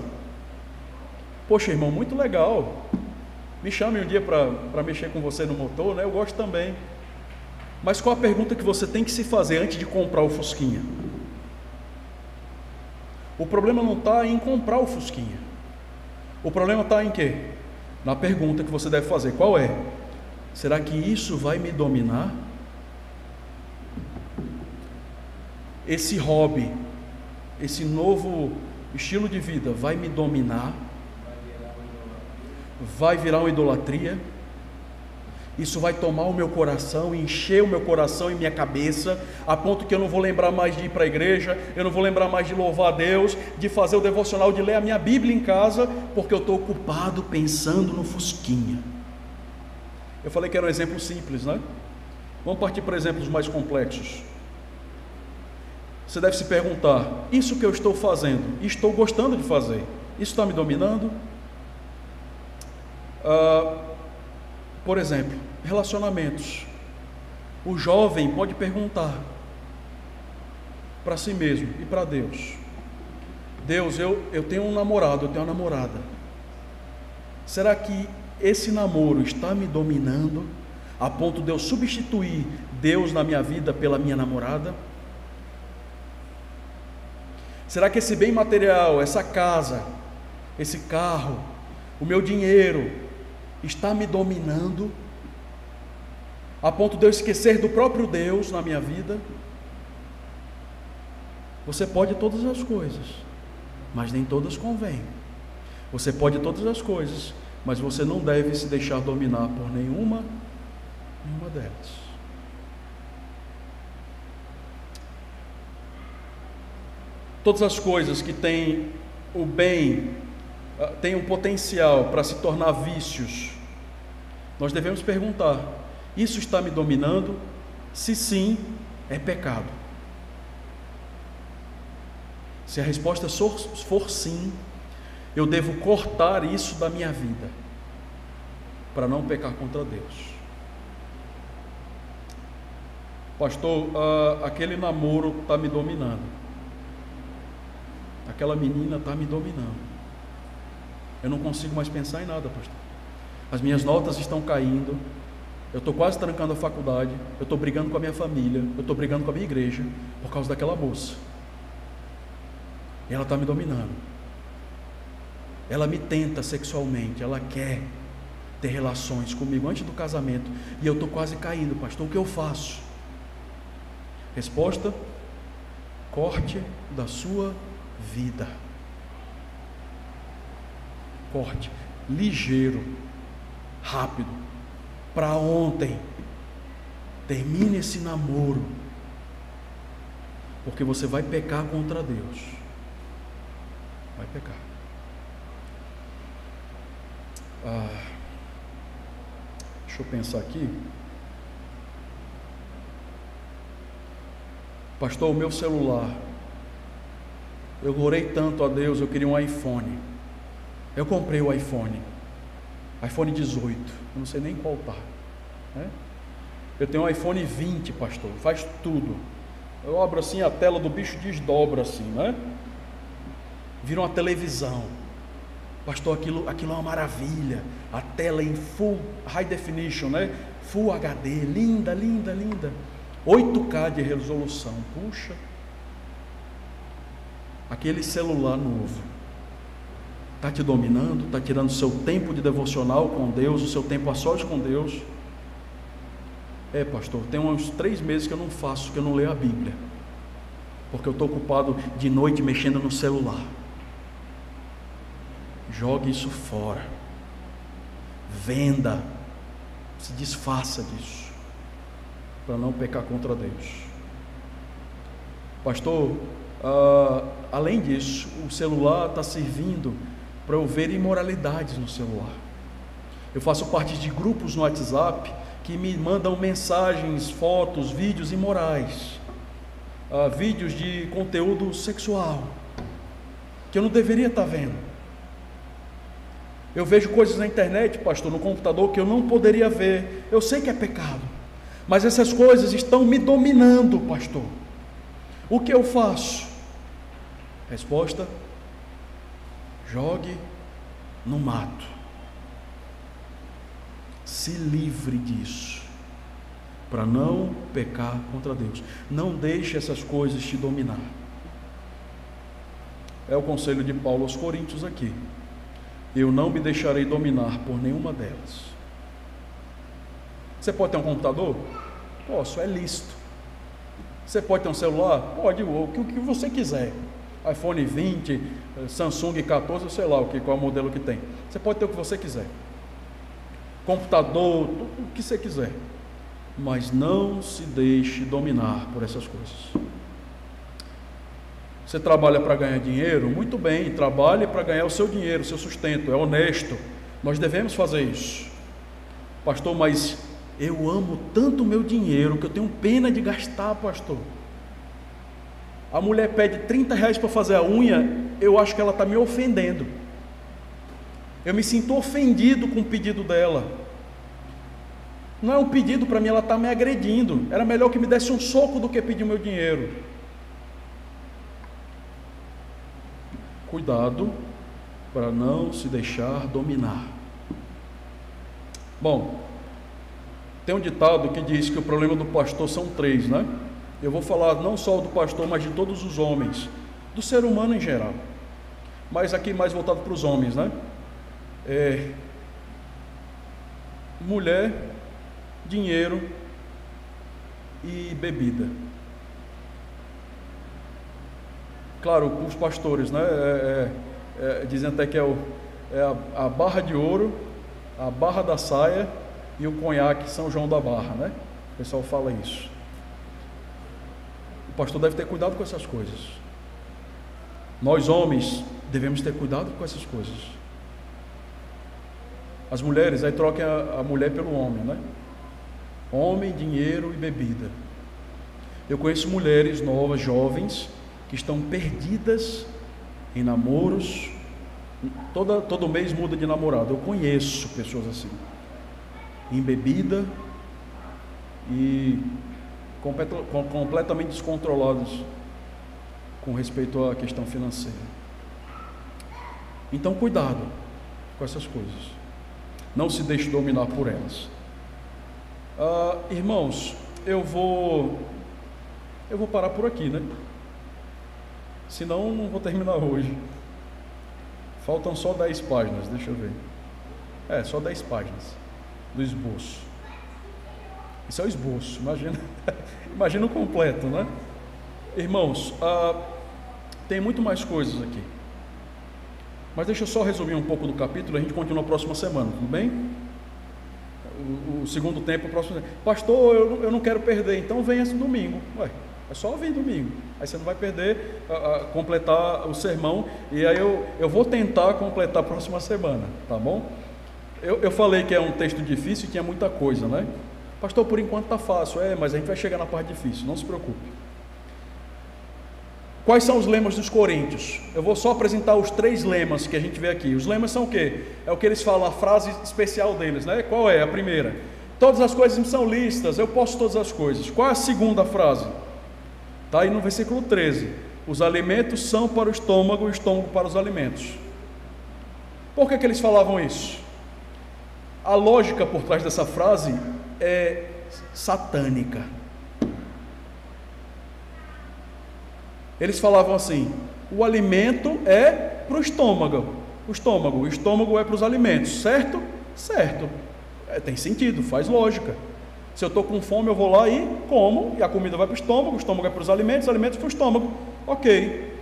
Poxa, irmão, muito legal. Me chame um dia para mexer com você no motor, né? Eu gosto também. Mas qual a pergunta que você tem que se fazer antes de comprar o Fusquinha? O problema não está em comprar o Fusquinha. O problema está em quê? Na pergunta que você deve fazer. Qual é? Será que isso vai me dominar? Esse hobby, esse novo estilo de vida vai me dominar? Vai virar uma idolatria? Isso vai tomar o meu coração, encher o meu coração e minha cabeça, a ponto que eu não vou lembrar mais de ir para a igreja, eu não vou lembrar mais de louvar a Deus, de fazer o devocional, de ler a minha Bíblia em casa, porque eu estou ocupado pensando no Fusquinha. Eu falei que era um exemplo simples, né? Vamos partir para exemplos mais complexos. Você deve se perguntar: isso que eu estou fazendo, estou gostando de fazer, isso está me dominando? Por exemplo, relacionamentos. O jovem pode perguntar para si mesmo e para Deus: Deus, eu tenho um namorado, eu tenho uma namorada. Será que esse namoro está me dominando a ponto de eu substituir Deus na minha vida pela minha namorada? Será que esse bem material, essa casa, esse carro, o meu dinheiro está me dominando a ponto de eu esquecer do próprio Deus na minha vida? Você pode todas as coisas, mas nem todas convêm. Você pode todas as coisas, mas você não deve se deixar dominar por nenhuma delas. Todas as coisas que têm o bem, têm um potencial para se tornar vícios, nós devemos perguntar: isso está me dominando? Se sim, é pecado. Se a resposta for sim, eu devo cortar isso da minha vida, para não pecar contra Deus. Pastor, aquele namoro está me dominando, aquela menina está me dominando, eu não consigo mais pensar em nada, pastor. As minhas notas estão caindo, eu estou quase trancando a faculdade, eu estou brigando com a minha família, eu estou brigando com a minha igreja, por causa daquela moça. E ela está me dominando. Ela me tenta sexualmente, ela quer ter relações comigo antes do casamento, e eu estou quase caindo, pastor, o que eu faço? Resposta: corte da sua vida. Corte, ligeiro, rápido, para ontem. Termine esse namoro porque você vai pecar contra Deus. Vai pecar. Deixa eu pensar aqui. Pastor, o meu celular, eu orei tanto a Deus, eu queria um iPhone. Eu comprei o iPhone 18, eu não sei nem qual tá, né? Eu tenho um iPhone 20, pastor, faz tudo. Eu abro assim, a tela do bicho desdobra assim, né? Vira uma televisão. Pastor, aquilo é uma maravilha. A tela em full high definition, né? Full HD, linda, linda, linda. 8K de resolução. Puxa. Aquele celular novo está te dominando, está tirando o seu tempo de devocional com Deus, o seu tempo a sós com Deus. Pastor, tem uns 3 meses que eu não faço, que eu não leio a Bíblia, porque eu estou ocupado de noite mexendo no celular. Jogue isso fora, venda, se desfaça disso, para não pecar contra Deus. Pastor, além disso, o celular está servindo para eu ver imoralidades no celular. Eu faço parte de grupos no WhatsApp que me mandam mensagens, fotos, vídeos imorais, vídeos de conteúdo sexual, que eu não deveria estar vendo. Eu vejo coisas na internet, pastor, no computador, que eu não poderia ver. Eu sei que é pecado, mas essas coisas estão me dominando, pastor. O que eu faço? Resposta: jogue no mato. Se livre disso, para não pecar contra Deus. Não deixe essas coisas te dominar. É o conselho de Paulo aos Coríntios aqui. Eu não me deixarei dominar por nenhuma delas. Você pode ter um computador? Posso, é lícito. Você pode ter um celular? Pode, o que você quiser. iPhone 20, Samsung 14, sei lá qual é o modelo que tem. Você pode ter o que você quiser. Computador, o que você quiser. Mas não se deixe dominar por essas coisas. Você trabalha para ganhar dinheiro? Muito bem, trabalhe para ganhar o seu dinheiro, o seu sustento, é honesto. Nós devemos fazer isso. Pastor, mas eu amo tanto o meu dinheiro que eu tenho pena de gastar, pastor. A mulher pede R$30 para fazer a unha, eu acho que ela está me ofendendo. Eu me sinto ofendido com o pedido dela. Não é um pedido para mim, ela está me agredindo. Era melhor que me desse um soco do que pedir o meu dinheiro. Cuidado para não se deixar dominar. Bom, tem um ditado que diz que o problema do pastor são 3, né? Eu vou falar não só do pastor, mas de todos os homens, do ser humano em geral, mas aqui mais voltado para os homens, né? Mulher, dinheiro e bebida. Claro, os pastores, né? Dizem até que a barra de ouro, a barra da saia e o conhaque São João da Barra, né? O pessoal fala isso. O pastor deve ter cuidado com essas coisas. Nós homens devemos ter cuidado com essas coisas. As mulheres, aí troquem a mulher pelo homem, né? Homem, dinheiro e bebida. Eu conheço mulheres novas, jovens, que estão perdidas em namoros. Todo mês muda de namorado. Eu conheço pessoas assim, em bebida e completamente descontroladas com respeito à questão financeira. Então cuidado com essas coisas, não se deixe dominar por elas. Irmãos, eu vou parar por aqui, né? Senão não vou terminar hoje. Faltam só 10 páginas, deixa eu ver. Só 10 páginas do esboço. Isso é o esboço, imagina o completo, né? Irmãos, tem muito mais coisas aqui, mas deixa eu só resumir um pouco do capítulo. A gente continua a próxima semana, tudo bem? O segundo tempo, o próximo. Pastor, eu não quero perder, então venha esse domingo. É só vir domingo. Aí você não vai perder completar o sermão. E aí eu vou tentar completar a próxima semana, tá bom? Eu falei que é um texto difícil e tinha muita coisa, né? Pastor, por enquanto está fácil. Mas a gente vai chegar na parte difícil, não se preocupe. Quais são os lemas dos coríntios? Eu vou só apresentar os 3 lemas que a gente vê aqui. Os lemas são o quê? É o que eles falam, a frase especial deles, né? Qual é a primeira? Todas as coisas me são lícitas, eu posso todas as coisas. Qual é a segunda frase? Está aí no versículo 13. Os alimentos são para o estômago e o estômago para os alimentos. Por que eles falavam isso? A lógica por trás dessa frase é satânica. Eles falavam assim: o alimento é para o estômago, o estômago é para os alimentos, certo? Certo, tem sentido, faz lógica. Se eu estou com fome, eu vou lá e como, e a comida vai para o estômago é para os alimentos para o estômago, ok.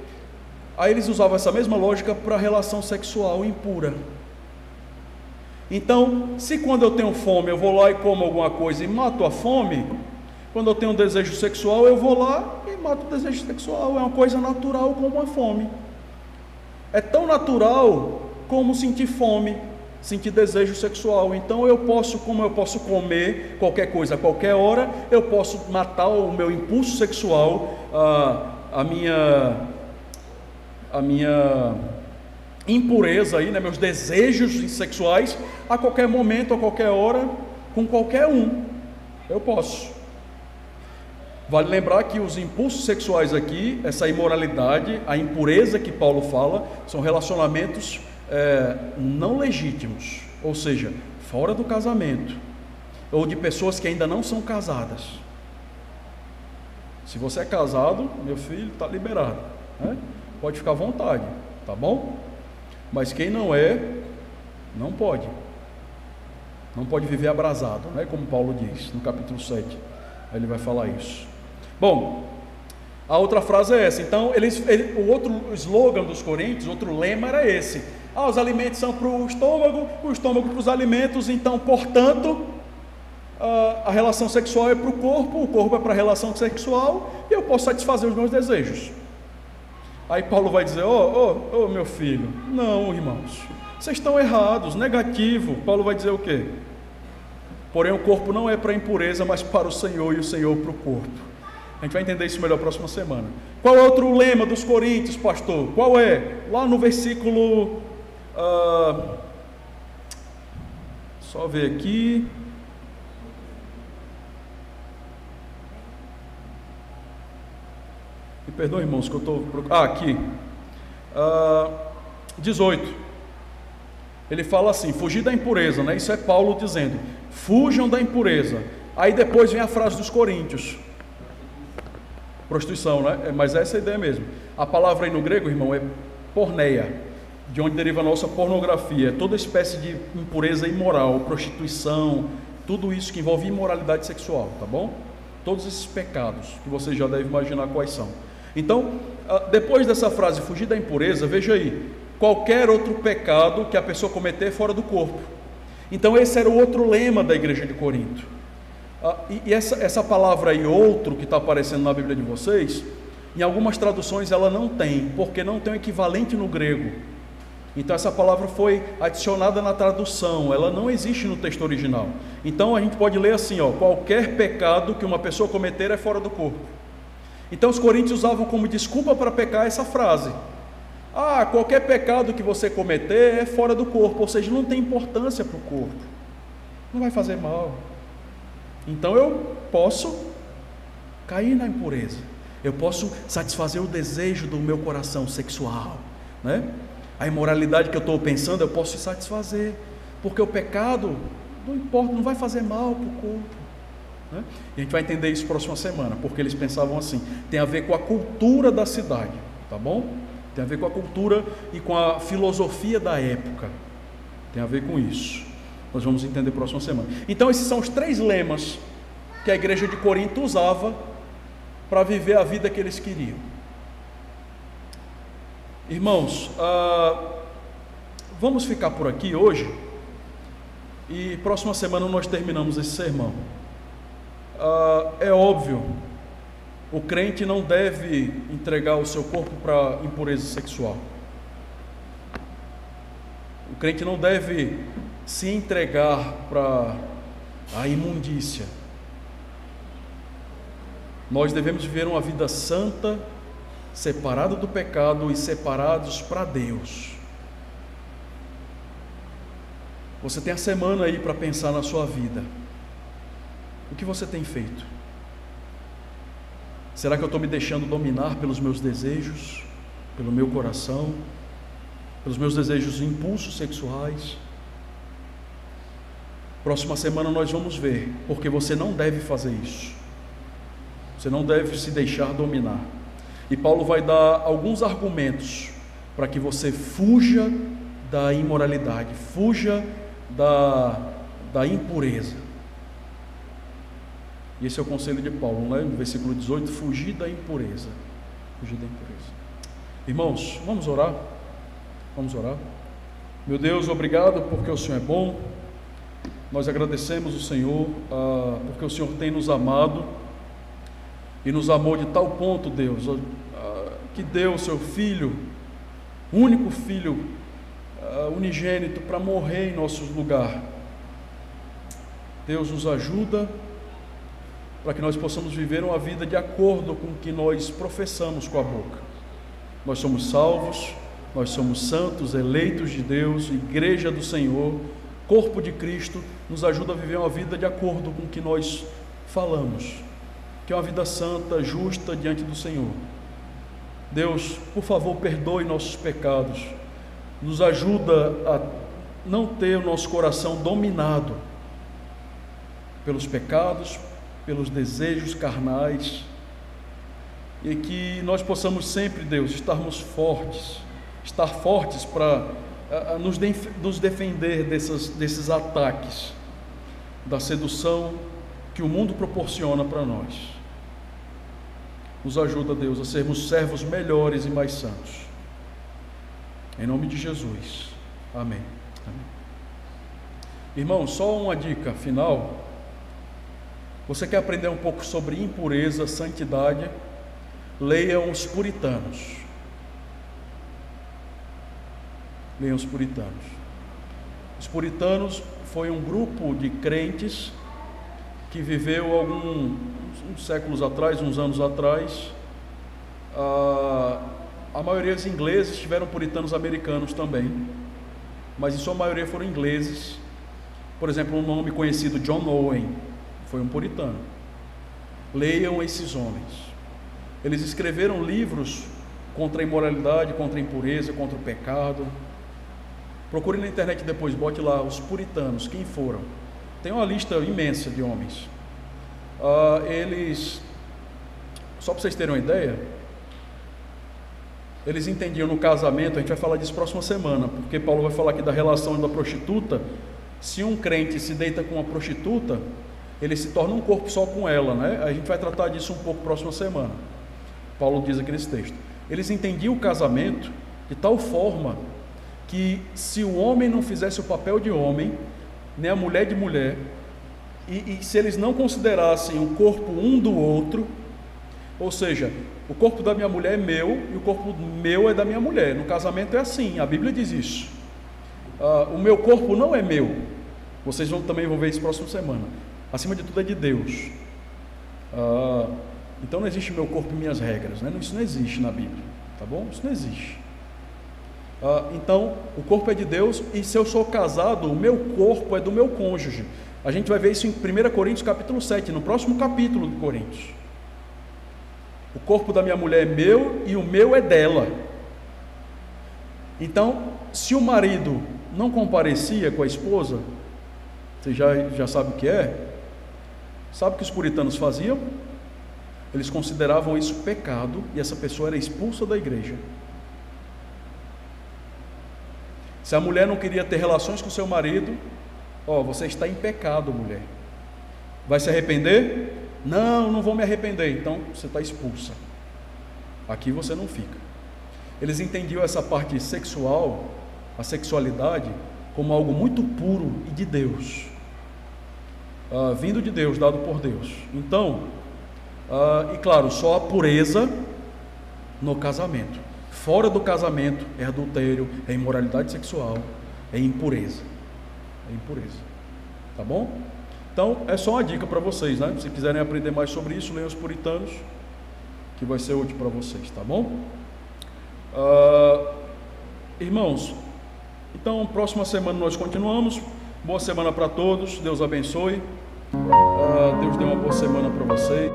Aí eles usavam essa mesma lógica para a relação sexual impura. Então, se quando eu tenho fome, eu vou lá e como alguma coisa e mato a fome, quando eu tenho um desejo sexual, eu vou lá e mato o desejo sexual. É uma coisa natural como a fome. É tão natural como sentir fome, sentir desejo sexual. Então como eu posso comer qualquer coisa a qualquer hora, eu posso matar o meu impulso sexual, a minha impureza aí, né, meus desejos sexuais, a qualquer momento, a qualquer hora, com qualquer um. Eu posso. Vale lembrar que os impulsos sexuais aqui, essa imoralidade, a impureza que Paulo fala, são relacionamentos não legítimos, ou seja, fora do casamento, ou de pessoas que ainda não são casadas. Se você é casado, meu filho, está liberado, né? Pode ficar à vontade, tá bom? Mas quem não é, não pode viver abrasado, né? Como Paulo diz no capítulo 7, ele vai falar isso. Bom, a outra frase é essa. Então, o outro slogan dos coríntios, outro lema era esse: os alimentos são para o estômago para os alimentos, então, portanto, a relação sexual é para o corpo é para a relação sexual, e eu posso satisfazer os meus desejos. Aí Paulo vai dizer: meu filho, não, irmãos, vocês estão errados, negativo. Paulo vai dizer o quê? Porém, o corpo não é para a impureza, mas para o Senhor, e o Senhor para o corpo. A gente vai entender isso melhor na próxima semana. Qual é outro lema dos coríntios, pastor? Qual é? Lá no versículo... só ver aqui. Me perdoem, irmãos, que eu estou... aqui. 18. Ele fala assim: fugir da impureza, né? Isso é Paulo dizendo: fujam da impureza. Aí depois vem a frase dos coríntios: prostituição, né? Mas essa é a ideia mesmo. A palavra aí no grego, irmão, é porneia, de onde deriva a nossa pornografia. Toda espécie de impureza imoral, prostituição, tudo isso que envolve imoralidade sexual, tá bom? Todos esses pecados que você já deve imaginar quais são. Então, depois dessa frase, fugir da impureza, veja aí: qualquer outro pecado que a pessoa cometer fora do corpo. Então esse era o outro lema da igreja de Corinto. E essa palavra aí, outro, que está aparecendo na Bíblia de vocês, em algumas traduções ela não tem, porque não tem o equivalente no grego. Então essa palavra foi adicionada na tradução, ela não existe no texto original. Então a gente pode ler assim, qualquer pecado que uma pessoa cometer é fora do corpo. Então os coríntios usavam como desculpa para pecar essa frase: qualquer pecado que você cometer é fora do corpo, ou seja, não tem importância para o corpo, não vai fazer mal. Então eu posso cair na impureza, eu posso satisfazer o desejo do meu coração sexual, né? A imoralidade que eu estou pensando, eu posso satisfazer, porque o pecado não importa, não vai fazer mal para o corpo, né? E a gente vai entender isso próxima semana, porque eles pensavam assim. Tem a ver com a cultura da cidade, tá bom? Tem a ver com a cultura e com a filosofia da época, tem a ver com isso. Nós vamos entender próxima semana. Então esses são os 3 lemas que a igreja de Corinto usava para viver a vida que eles queriam. Irmãos, vamos ficar por aqui hoje, e próxima semana nós terminamos esse sermão. É óbvio, O crente não deve entregar o seu corpo para impureza sexual. O crente não deve se entregar para a imundícia. Nós devemos viver uma vida santa, separada do pecado e separados para Deus. Você tem a semana aí para pensar na sua vida. O que você tem feito? Será que eu estou me deixando dominar pelos meus desejos, pelo meu coração, pelos meus desejos e impulsos sexuais? Próxima semana nós vamos ver, porque você não deve fazer isso. Você não deve se deixar dominar. E Paulo vai dar alguns argumentos para que você fuja da imoralidade, fuja da impureza. E esse é o conselho de Paulo, né? No versículo 18, fugir da impureza. Fugir da impureza. Irmãos, vamos orar? Vamos orar. Meu Deus, obrigado porque o Senhor é bom. Nós agradecemos o Senhor porque o Senhor tem nos amado e nos amou de tal ponto, Deus, que deu o seu Filho, único Filho, unigênito, para morrer em nosso lugar. Deus nos ajuda para que nós possamos viver uma vida de acordo com o que nós professamos com a boca. Nós somos salvos, nós somos santos, eleitos de Deus, igreja do Senhor, corpo de Cristo. Nos ajuda a viver uma vida de acordo com o que nós falamos, que é uma vida santa, justa diante do Senhor. Deus, por favor, perdoe nossos pecados, nos ajuda a não ter o nosso coração dominado pelos pecados, pelos desejos carnais, e que nós possamos sempre, Deus, estar fortes para nos defender desses ataques, da sedução que o mundo proporciona para nós. Nos ajuda, Deus, a sermos servos melhores e mais santos. Em nome de Jesus. Amém. Amém. Irmão, só uma dica final. Você quer aprender um pouco sobre impureza, santidade? Leiam os puritanos. Leiam os puritanos. Os puritanos foi um grupo de crentes que viveu uns séculos atrás, uns anos atrás. A maioria dos ingleses tiveram puritanos americanos também, mas em sua maioria foram ingleses. Por exemplo, um nome conhecido, John Owen, foi um puritano. Leiam esses homens. Eles escreveram livros contra a imoralidade, contra a impureza, contra o pecado. Procure na internet depois, bote lá os puritanos, quem foram. Tem uma lista imensa de homens. Eles, só para vocês terem uma ideia, eles entendiam no casamento, a gente vai falar disso próxima semana, porque Paulo vai falar aqui da relação da prostituta. Se um crente se deita com uma prostituta, ele se torna um corpo só com ela, né? A gente vai tratar disso um pouco próxima semana. Paulo diz aqui nesse texto. Eles entendiam o casamento de tal forma que se o homem não fizesse o papel de homem, nem a mulher de mulher, e se eles não considerassem o corpo um do outro, ou seja, o corpo da minha mulher é meu e o corpo meu é da minha mulher. No casamento é assim, a Bíblia diz isso. O meu corpo não é meu. Vocês também vão ver isso próxima semana. Acima de tudo é de Deus. Então não existe meu corpo e minhas regras, né? Isso não existe na Bíblia, tá bom? Isso não existe. Então o corpo é de Deus, e se eu sou casado, o meu corpo é do meu cônjuge. A gente vai ver isso em 1 Coríntios capítulo 7, no próximo capítulo de Coríntios. O corpo da minha mulher é meu e o meu é dela. Então, se o marido não comparecia com a esposa, você já sabe o que é? Sabe o que os puritanos faziam? Eles consideravam isso pecado e essa pessoa era expulsa da igreja. Se a mulher não queria ter relações com seu marido, você está em pecado, mulher. Vai se arrepender? Não vou me arrepender. Então você está expulsa. Aqui você não fica. Eles entendiam essa parte sexual, a sexualidade, como algo muito puro e de Deus, vindo de Deus, dado por Deus. Então, E claro, só a pureza no casamento. Fora do casamento é adultério, é imoralidade sexual, é impureza. É impureza. Tá bom? Então, é só uma dica para vocês, né? Se quiserem aprender mais sobre isso, leiam os Puritanos, que vai ser útil para vocês, tá bom? Irmãos, então, próxima semana nós continuamos. Boa semana para todos, Deus abençoe. Deus dê uma boa semana para vocês.